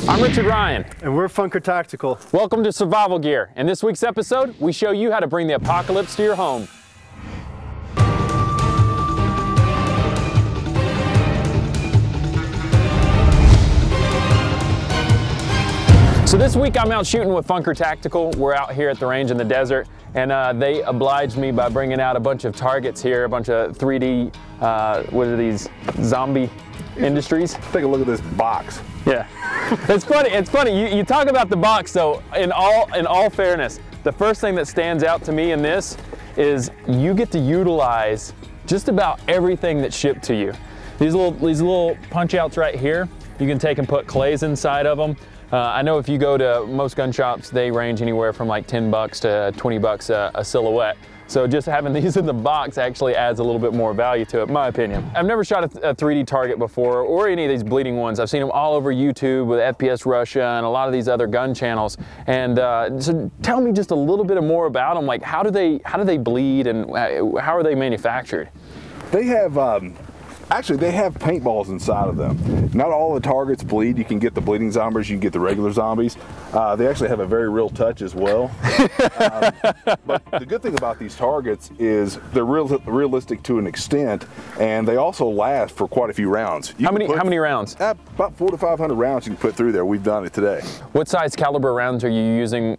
I'm Richard Ryan. And we're Funker Tactical. Welcome to SuRRvival Gear. In this week's episode, we show you how to bring the apocalypse to your home. So this week I'm out shooting with Funker Tactical. We're out here at the range in the desert, and they obliged me by bringing out a bunch of targets here, a bunch of 3D, what are these, zombie industries? Take a look at this box. Yeah, it's funny. You talk about the box, though. In all fairness, the first thing that stands out to me in this is you get to utilize just about everything that's shipped to you. These little punch outs right here, you can take and put clays inside of them. I know if you go to most gun shops, they range anywhere from like 10 bucks to 20 bucks a silhouette. So just having these in the box actually adds a little bit more value to it, in my opinion. I've never shot a 3D target before, or any of these bleeding ones. I've seen them all over YouTube with FPS Russia and a lot of these other gun channels. And so tell me just a little bit more about them. Like, how do they bleed, and how are they manufactured? They have, actually they have paintballs inside of them. Not all the targets bleed. You can get the bleeding zombies, you can get the regular zombies. They actually have a very real touch as well. But the good thing about these targets is they're realistic to an extent, and they also last for quite a few rounds. How many rounds? About 400 to 500 rounds you can put through there. We've done it today. What size caliber rounds are you using?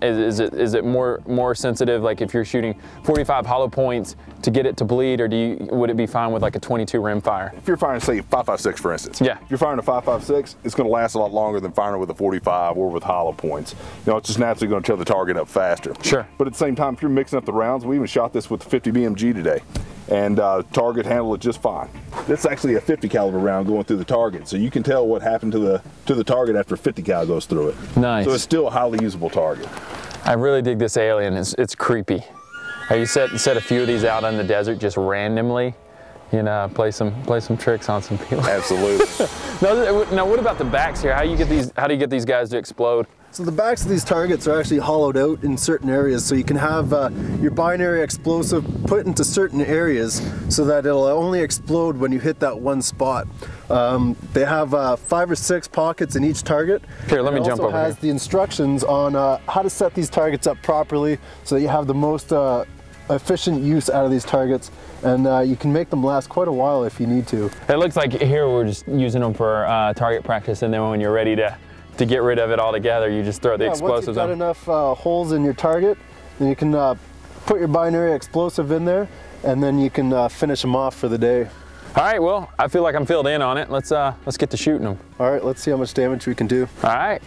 Is it more sensitive, like if you're shooting 45 hollow points to get it to bleed, or would it be fine with like a 22 rimfire? If you're firing, say, 5.56 for instance. Yeah. If you're firing a 5.56, it's going to last a lot longer than firing with a 45 or with hollow points. You know, it's just naturally going to tear the target up faster. Sure. But at the same time, if you're mixing up the rounds, we even shot this with the 50 BMG today, and target handled it just fine. This is actually a 50 caliber round going through the target, so you can tell what happened to the target after 50 cal goes through it. Nice. So it's still a highly usable target. I really dig this alien. It's creepy. You set a few of these out in the desert just randomly, you know, play some tricks on some people. Absolutely. Now, what about the backs here? How do you get these guys to explode? So the backs of these targets are actually hollowed out in certain areas, so you can have your binary explosive put into certain areas so that it'll only explode when you hit that one spot. They have 5 or 6 pockets in each target. Here, let me jump over here. It also has the instructions on how to set these targets up properly so that you have the most efficient use out of these targets, and you can make them last quite a while if you need to. It looks like here we're just using them for target practice, and then when you're ready to get rid of it altogether, you just throw the explosives on. Once you've got enough holes in your target, then you can put your binary explosive in there, and then you can finish them off for the day. All right, well, I feel like I'm filled in on it. Let's get to shooting them. All right, let's see how much damage we can do. All right.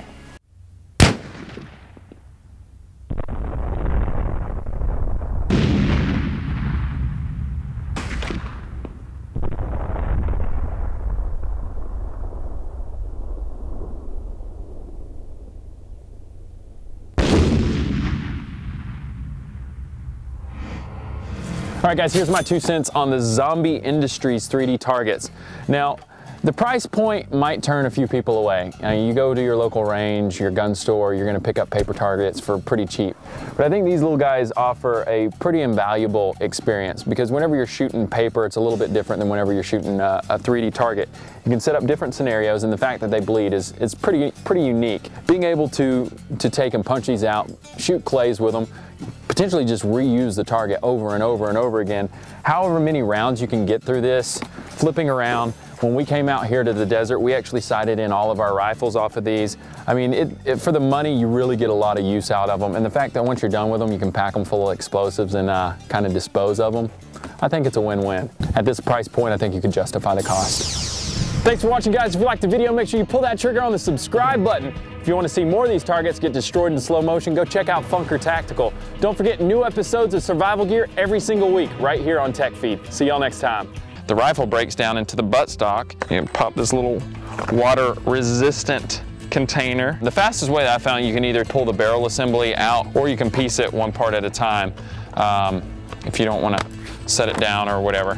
All right, guys, here's my 2 cents on the Zombie Industries 3D targets. Now, the price point might turn a few people away. You go to your local range, your gun store, you're gonna pick up paper targets for pretty cheap. But I think these little guys offer a pretty invaluable experience, because whenever you're shooting paper, it's a little bit different than whenever you're shooting a 3D target. You can set up different scenarios, and the fact that they bleed is pretty unique. Being able to take and punch these out, shoot clays with them, potentially just reuse the target over and over and over again. However many rounds you can get through this, flipping around. When we came out here to the desert, we actually sighted in all of our rifles off of these. I mean, for the money, you really get a lot of use out of them. And the fact that once you're done with them, you can pack them full of explosives and kind of dispose of them, I think it's a win-win. At this price point, I think you could justify the cost. Thanks for watching, guys. If you liked the video, make sure you pull that trigger on the subscribe button. If you want to see more of these targets get destroyed in slow motion, go check out Funker Tactical. Don't forget, new episodes of SuRRvival Gear every single week right here on TechFeed. See y'all next time. The rifle breaks down into the buttstock. You can pop this little water-resistant container. The fastest way that I found, you can either pull the barrel assembly out, or you can piece it one part at a time if you don't want to set it down or whatever.